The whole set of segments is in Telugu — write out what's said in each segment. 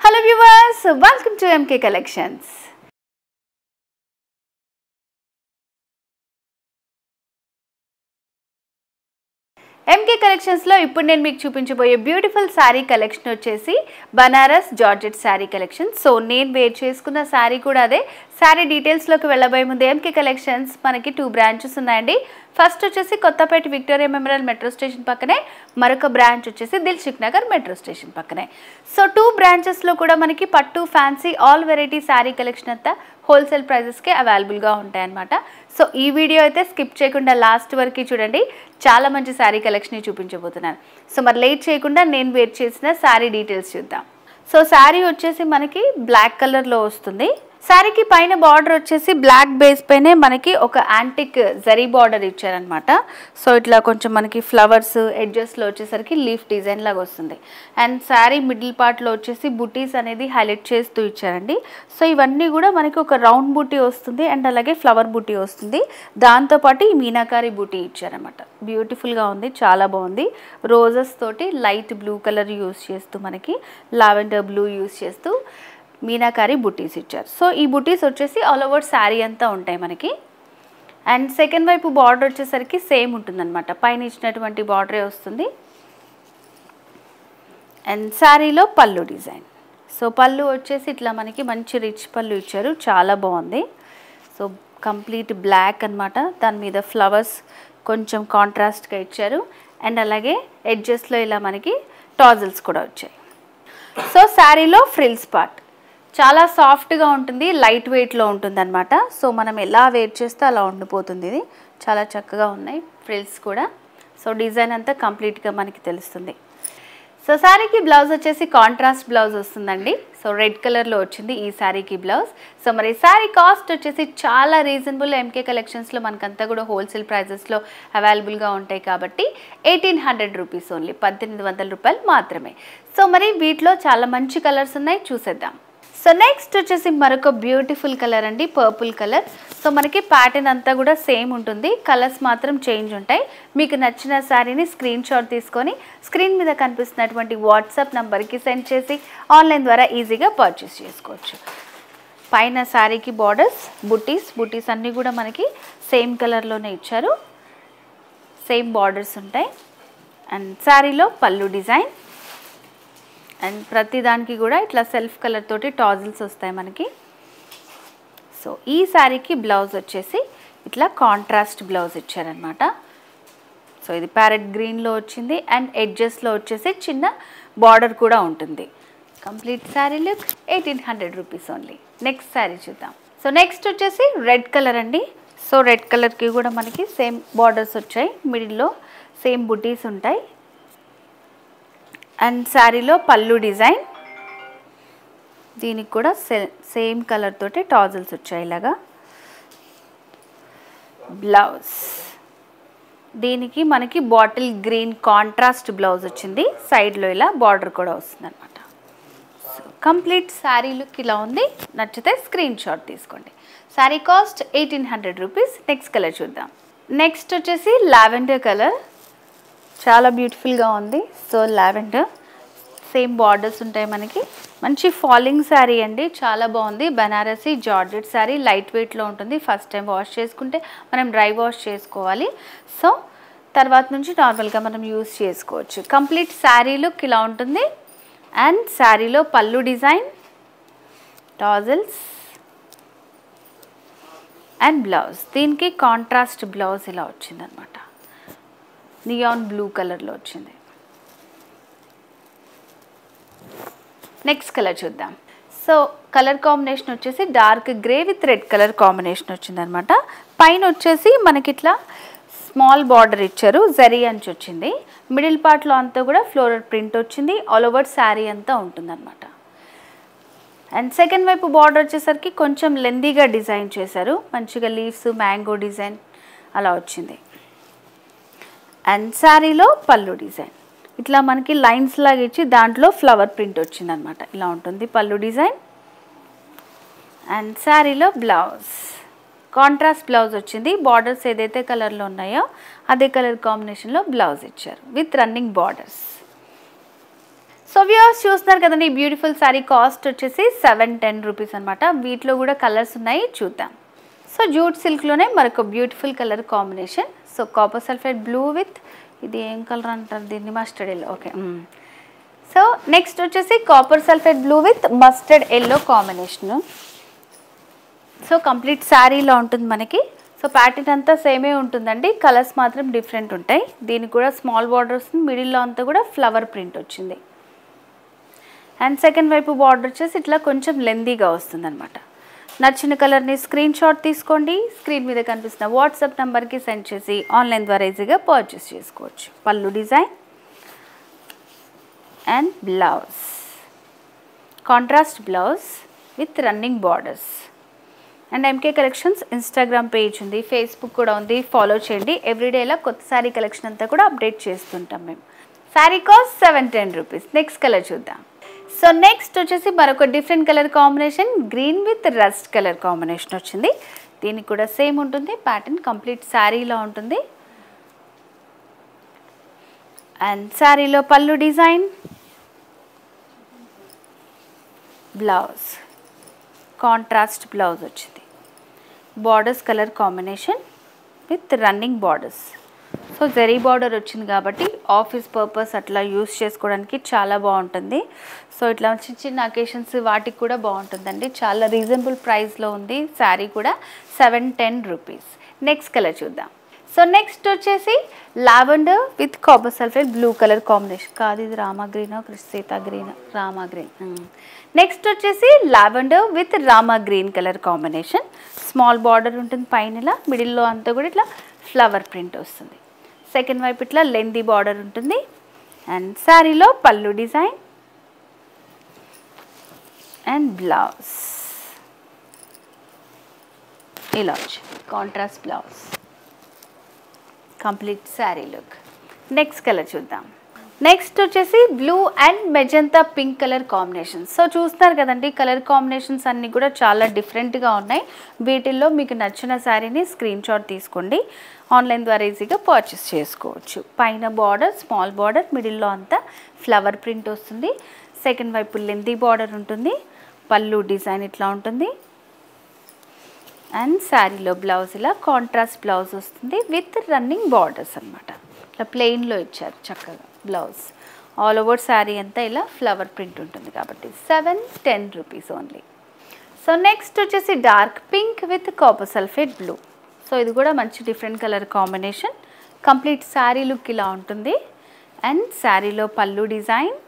Hello viewers, welcome to MK Collections. MK Collections లో ఇప్పుడు నేను మీకు చూపించబోయే బ్యూటిఫుల్ సారీ కలెక్షన్ వచ్చేసి Banaras georgette sorry collection. So నేను వేర్ చేసుకున్న సారీ కూడా అదే. సారీ డీటెయిల్స్ లోకి వెళ్ళబోయే ముందు MK Collections మనకి 2 బ్రాంచెస్ ఉన్నాయండి. ఫస్ట్ వచ్చేసి Kothapet Victoria Memorial metro station పక్కనే, మరొక బ్రాంచ్ వచ్చేసి దిల్సుఖ్ నగర్ మెట్రో స్టేషన్ పక్కనే. సో 2 బ్రాంచెస్ లో కూడా మనకి పట్టు fancy all variety sari collection అంతా హోల్సేల్ ప్రైజెస్కే అవైలబుల్గా ఉంటాయన్నమాట. సో ఈ వీడియో అయితే స్కిప్ చేయకుండా లాస్ట్ వరకు చూడండి, చాలా మంచి శారీ కలెక్షన్ చూపించబోతున్నాను. సో మరి లేట్ చేయకుండా నేను వేర్ చేసిన శారీ డీటెయిల్స్ చూద్దాం. సో శారీ వచ్చేసి మనకి బ్లాక్ కలర్లో వస్తుంది. శారీకి పైన బార్డర్ వచ్చేసి బ్లాక్ బేస్ పైనే మనకి ఒక యాంటిక్ జరీ బార్డర్ ఇచ్చారనమాట. సో ఇట్లా కొంచెం మనకి ఫ్లవర్స్ ఎడ్జెస్లో వచ్చేసరికి లీఫ్ డిజైన్ లాగా వస్తుంది. అండ్ శారీ మిడిల్ పార్ట్లో వచ్చేసి బుటీస్ అనేది హైలైట్ చేస్తూ ఇచ్చారండి. సో ఇవన్నీ కూడా మనకి ఒక రౌండ్ బుటీ వస్తుంది అండ్ అలాగే ఫ్లవర్ బుటీ వస్తుంది. దాంతోపాటు ఈ మీనాకారి బుటీ ఇచ్చారనమాట. బ్యూటిఫుల్గా ఉంది, చాలా బాగుంది. రోజెస్ తోటి లైట్ బ్లూ కలర్ యూస్ చేస్తూ మనకి లావెండర్ బ్లూ యూస్ చేస్తూ మీనాకారి బుటీస్ ఇచ్చారు. సో ఈ బుటీస్ వచ్చేసి ఆల్ ఓవర్ శారీ అంతా ఉంటాయి మనకి. అండ్ సెకండ్ వైపు బార్డర్ వచ్చేసరికి సేమ్ ఉంటుందన్నమాట, పైన ఇచ్చినటువంటి బార్డరే వస్తుంది. అండ్ శారీలో పళ్ళు డిజైన్. సో పళ్ళు వచ్చేసి ఇట్లా మనకి మంచి రిచ్ పళ్ళు ఇచ్చారు, చాలా బాగుంది. సో కంప్లీట్ బ్లాక్ అనమాట, దాని మీద ఫ్లవర్స్ కొంచెం కాంట్రాస్ట్గా ఇచ్చారు. అండ్ అలాగే ఎడ్జెస్లో ఇలా మనకి టాజిల్స్ కూడా వచ్చాయి. సో శారీలో ఫ్రిల్స్ పార్ట్ చాలా సాఫ్ట్గా ఉంటుంది, లైట్ వెయిట్లో ఉంటుంది అనమాట. సో మనం ఎలా వేర్ చేస్తే అలా ఉండిపోతుంది. ఇది చాలా చక్కగా ఉన్నాయి ఫ్రిల్స్ కూడా. సో డిజైన్ అంతా కంప్లీట్గా మనకి తెలుస్తుంది. సో శారీకి బ్లౌజ్ వచ్చేసి కాంట్రాస్ట్ బ్లౌజ్ వస్తుందండి. సో రెడ్ కలర్లో వచ్చింది ఈ శారీకి బ్లౌజ్. సో మరి శారీ కాస్ట్ వచ్చేసి చాలా రీజనబుల్. MK కలెక్షన్స్లో మనకంతా కూడా హోల్సేల్ ప్రైజెస్లో అవైలబుల్గా ఉంటాయి కాబట్టి 1800 రూపీస్ ఓన్లీ, 1800 రూపాయలు మాత్రమే. సో మరి వీటిలో చాలా మంచి కలర్స్ ఉన్నాయి, చూసేద్దాం. సో నెక్స్ట్ వచ్చేసి మరొక బ్యూటిఫుల్ కలర్ అండి, పర్పుల్ కలర్. సో మనకి ప్యాటర్న్ అంతా కూడా సేమ్ ఉంటుంది, కలర్స్ మాత్రం చేంజ్ ఉంటాయి. మీకు నచ్చిన శారీని స్క్రీన్ షాట్ తీసుకొని స్క్రీన్ మీద కనిపిస్తున్నటువంటి వాట్సాప్ నెంబర్కి సెండ్ చేసి ఆన్లైన్ ద్వారా ఈజీగా పర్చేస్ చేసుకోవచ్చు. పైన శారీకి బార్డర్స్ బుటీస్ అన్నీ కూడా మనకి సేమ్ కలర్లోనే ఇచ్చారు, సేమ్ బార్డర్స్ ఉంటాయి. అండ్ శారీలో పళ్ళు డిజైన్. అండ్ ప్రతి దానికి కూడా ఇట్లా సెల్ఫ్ కలర్ తోటి టాజిల్స్ వస్తాయి మనకి. సో ఈ శారీకి బ్లౌజ్ వచ్చేసి ఇట్లా కాంట్రాస్ట్ బ్లౌజ్ ఇచ్చారనమాట. సో ఇది ప్యారెట్ గ్రీన్లో వచ్చింది అండ్ ఎడ్జెస్లో వచ్చేసి చిన్న బార్డర్ కూడా ఉంటుంది. Complete sari look 1800 rupees only. Next sari చూద్దాం. సో నెక్స్ట్ వచ్చేసి రెడ్ కలర్ అండి. సో రెడ్ కలర్కి కూడా మనకి సేమ్ బార్డర్స్ వచ్చాయి, మిడిల్లో సేమ్ బుటీస్ ఉంటాయి. అండ్ శారీలో పళ్ళు డిజైన్, దీనికి కూడా సేమ్ కలర్ తోటి టాజిల్స్ వచ్చాయి ఇలాగా. బ్లౌజ్ దీనికి మనకి బాటిల్ గ్రీన్ కాంట్రాస్ట్ బ్లౌజ్ వచ్చింది, సైడ్లో ఇలా బార్డర్ కూడా వస్తుంది అనమాట. సో కంప్లీట్ శారీ లుక్ ఇలా ఉంది. నచ్చితే స్క్రీన్ షాట్ తీసుకోండి. Sari cost 1800 rupees. Next colour చూద్దాం. నెక్స్ట్ వచ్చేసి లావెండర్ కలర్, చాలా బ్యూటిఫుల్గా ఉంది. సో లావెండర్ సేమ్ బార్డర్స్ ఉంటాయి మనకి. మంచి ఫాలింగ్ శారీ అండి, చాలా బాగుంది. బనారసి జార్జెట్ శారీ, లైట్ వెయిట్లో ఉంటుంది. ఫస్ట్ టైం వాష్ చేసుకుంటే మనం డ్రై వాష్ చేసుకోవాలి. సో తర్వాత నుంచి నార్మల్గా మనం యూస్ చేసుకోవచ్చు. కంప్లీట్ శారీ లుక్ ఇలా ఉంటుంది. అండ్ శారీలో పళ్ళు డిజైన్, టాజిల్స్ అండ్ బ్లౌజ్. దీనికి కాంట్రాస్ట్ బ్లౌజ్ ఇలా వచ్చిందనమాట, నియాన్ బ్లూ కలర్లో వచ్చింది. నెక్స్ట్ కలర్ చూద్దాం. సో కలర్ కాంబినేషన్ వచ్చేసి dark grey with red colour combination వచ్చిందనమాట. పైన వచ్చేసి మనకి ఇట్లా స్మాల్ బార్డర్ ఇచ్చారు, జరీ అంచు వచ్చింది. మిడిల్ పార్ట్లో అంతా కూడా ఫ్లోరల్ ప్రింట్ వచ్చింది, ఆల్ ఓవర్ శారీ అంతా ఉంటుందన్నమాట. అండ్ సెకండ్ వైపు బార్డర్ వచ్చేసరికి కొంచెం లెందీగా డిజైన్ చేశారు, మంచిగా లీవ్స్ మ్యాంగో డిజైన్ అలా వచ్చింది. అండ్ శారీలో పళ్ళు డిజైన్ ఇట్లా మనకి లైన్స్ లాగా ఇచ్చి దాంట్లో ఫ్లవర్ ప్రింట్ వచ్చిందనమాట, ఇలా ఉంటుంది పళ్ళు డిజైన్. అండ్ శారీలో బ్లౌజ్ కాంట్రాస్ట్ బ్లౌజ్ వచ్చింది. బార్డర్స్ ఏదైతే కలర్లో ఉన్నాయో అదే కలర్ కాంబినేషన్లో బ్లౌజ్ ఇచ్చారు with running borders. So viewers చూస్తున్నారు కదండి, ఈ బ్యూటిఫుల్ శారీ కాస్ట్ వచ్చేసి 710 రూపీస్ అనమాట. వీటిలో కూడా కలర్స్ ఉన్నాయి, చూద్దాం. సో జూట్ సిల్క్లోనే మరొక beautiful colour combination. So copper sulphate blue with, ఇది ఏం కలర్ అంటారు దీన్ని, mustard yellow. Okay. So next వచ్చేసి copper sulphate blue with mustard yellow combination. So complete శారీలో ఉంటుంది మనకి. సో ప్యాటర్న్ అంతా సేమే ఉంటుందండి, కలర్స్ మాత్రం డిఫరెంట్ ఉంటాయి. దీనికి కూడా స్మాల్ బార్డర్ వస్తుంది, మిడిల్లో అంతా కూడా ఫ్లవర్ ప్రింట్ వచ్చింది. అండ్ సెకండ్ వైపు బార్డర్ వచ్చేసి ఇట్లా కొంచెం లెందీగా వస్తుంది అనమాట. నచ్చిన కలర్ని స్క్రీన్ షాట్ తీసుకోండి, స్క్రీన్ మీద కనిపిస్తున్న వాట్సాప్ నెంబర్కి సెండ్ చేసి ఆన్లైన్ ద్వారా ఈజీగా పర్చేస్ చేసుకోవచ్చు. పళ్ళు design and blouse, contrast blouse with running borders. And MK collections Instagram page ఉంది, ఫేస్బుక్ కూడా ఉంది, ఫాలో చేయండి. ఎవ్రీడేలా కొత్త శారీ కలెక్షన్ అంతా కూడా అప్డేట్ చేస్తుంటాం మేము. Sari cost 710 rupees. Next colour చూద్దాం. సో నెక్స్ట్ వచ్చేసి మరొక different colour combination, green with rust colour combination వచ్చింది. దీనికి కూడా సేమ్ ఉంటుంది, ప్యాటర్న్ కంప్లీట్ శారీలో ఉంటుంది. అండ్ శారీలో పళ్ళు డిజైన్, బ్లౌజ్ కాంట్రాస్ట్ బ్లౌజ్ వచ్చింది. Borders colour combination with running borders. So zari border వచ్చింది కాబట్టి ఆఫీస్ పర్పస్ అట్లా యూస్ చేసుకోవడానికి చాలా బాగుంటుంది. సో ఇట్లా చిన్న చిన్న అకేషన్స్ వాటికి కూడా బాగుంటుందండి. చాలా రీజనబుల్ ప్రైస్లో ఉంది శారీ కూడా, 710 రూపీస్. నెక్స్ట్ కలర్ చూద్దాం. సో నెక్స్ట్ వచ్చేసి lavender with copper sulphate blue colour combination. కాదు, ఇది Rama green, Sita green, Rama green. Next వచ్చేసి lavender with Rama green colour combination. Small border ఉంటుంది పైన, ఇలా మిడిల్లో అంతా కూడా ఇట్లా ఫ్లవర్ ప్రింట్ వస్తుంది. సెకండ్ వైపు ఇట్లా లెందీ బార్డర్ ఉంటుంది. అండ్ శారీలో పళ్ళు డిజైన్ అండ్ బ్లౌజ్ ఇలా వచ్చింది, contrast blouse, complete sari look. Next colour చూద్దాం. నెక్స్ట్ వచ్చేసి blue and magenta pink colour combination. So చూస్తున్నారు కదండి, కలర్ కాంబినేషన్స్ అన్నీ కూడా చాలా డిఫరెంట్గా ఉన్నాయి. వీటిల్లో మీకు నచ్చిన శారీని స్క్రీన్ షాట్ తీసుకోండి, ఆన్లైన్ ద్వారా ఈజీగా పర్చేస్ చేసుకోవచ్చు. పైన బార్డర్ స్మాల్ బార్డర్, మిడిల్లో అంతా ఫ్లవర్ ప్రింట్ వస్తుంది. సెకండ్ వైపు లెందీ బార్డర్ ఉంటుంది, పళ్ళు డిజైన్ ఇట్లా ఉంటుంది. అండ్ శారీలో బ్లౌజ్ ఇలా కాంట్రాస్ట్ బ్లౌజ్ వస్తుంది విత్ రన్నింగ్ బార్డర్స్ అనమాట. ఇట్లా ప్లెయిన్లో ఇచ్చారు చక్కగా బ్లౌజ్. ఆల్ ఓవర్ శారీ అంతా ఇలా ఫ్లవర్ ప్రింట్ ఉంటుంది కాబట్టి 710 రూపీస్ ఓన్లీ. సో నెక్స్ట్ వచ్చేసి dark pink with copper sulphate blue. So ఇది కూడా మంచి different colour combination. Complete sari look ఇలా ఉంటుంది. అండ్ శారీలో పళ్ళు డిజైన్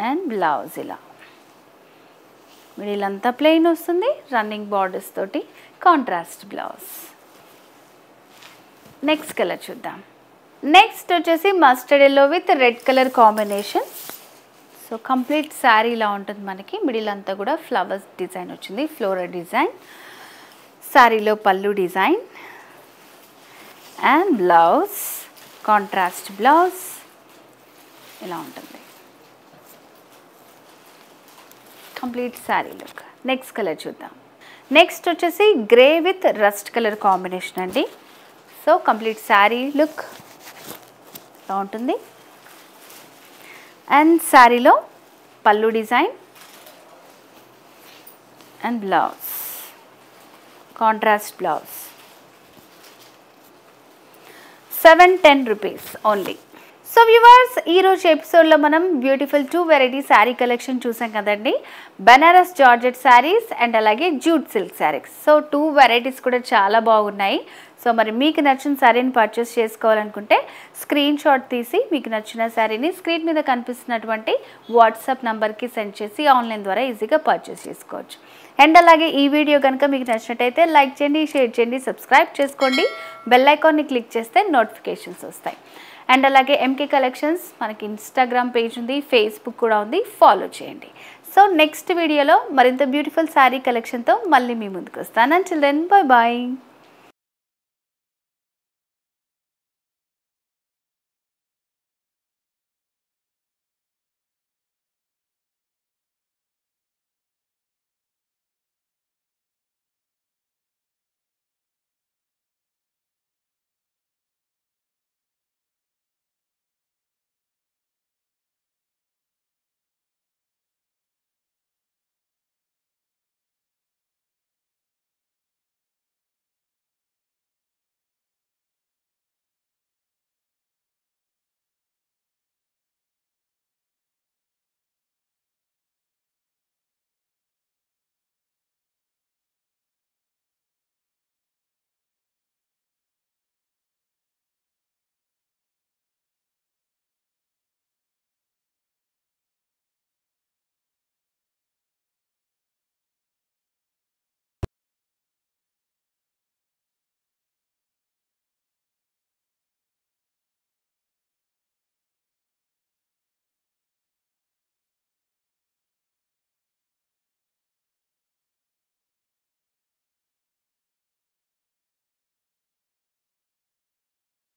అండ్ బ్లౌజ్ ఇలా మిడిల్ అంతా ప్లెయిన్ వస్తుంది, రన్నింగ్ బార్డర్స్ తోటి కాంట్రాస్ట్ బ్లౌజ్. నెక్స్ట్ కలర్ చూద్దాం. నెక్స్ట్ వచ్చేసి mustard yellow with red colour combination. So complete sari ఇలా ఉంటుంది మనకి, మిడిల్ అంతా కూడా ఫ్లవర్స్ డిజైన్ వచ్చింది, ఫ్లోరల్ డిజైన్. శారీలో పళ్ళు design and blouse contrast blouse ఇలా ఉంటుంది, complete sari look. Next colour చూద్దాం. నెక్స్ట్ వచ్చేసి grey with rust colour combination అండి. సో కంప్లీట్ శారీ లుక్ ఇలా ఉంటుంది. అండ్ శారీలో పళ్ళు design and blouse contrast blouse. 710 rupees only. So viewers, ఈరోజు ఎపిసోడ్లో మనం బ్యూటిఫుల్ 2 వెరైటీ శారీ కలెక్షన్ చూసాం కదండి. బనారస్ జార్జెట్ శారీస్ అండ్ అలాగే jute silk saris. So 2 varieties కూడా చాలా బాగున్నాయి. సో మరి మీకు నచ్చిన శారీని పర్చేస్ చేసుకోవాలనుకుంటే స్క్రీన్ షాట్ తీసి మీకు నచ్చిన శారీని స్క్రీన్ మీద కనిపిస్తున్నటువంటి వాట్సాప్ నెంబర్కి సెండ్ చేసి ఆన్లైన్ ద్వారా ఈజీగా పర్చేస్ చేసుకోవచ్చు. అండ్ అలాగే ఈ వీడియో కనుక మీకు నచ్చినట్టయితే లైక్ చేయండి, షేర్ చేయండి, సబ్స్క్రైబ్ చేసుకోండి. బెల్ ఐకాన్ని క్లిక్ చేస్తే నోటిఫికేషన్స్ వస్తాయి. అండ్ అలాగే ఎంకే కలెక్షన్స్ మనకి ఇన్స్టాగ్రామ్ పేజ్ ఉంది, ఫేస్బుక్ కూడా ఉంది, ఫాలో చేయండి. సో నెక్స్ట్ వీడియోలో మరింత బ్యూటిఫుల్ శారీ కలెక్షన్తో మళ్ళీ మీ ముందుకు వస్తాను. Until then, bye bye.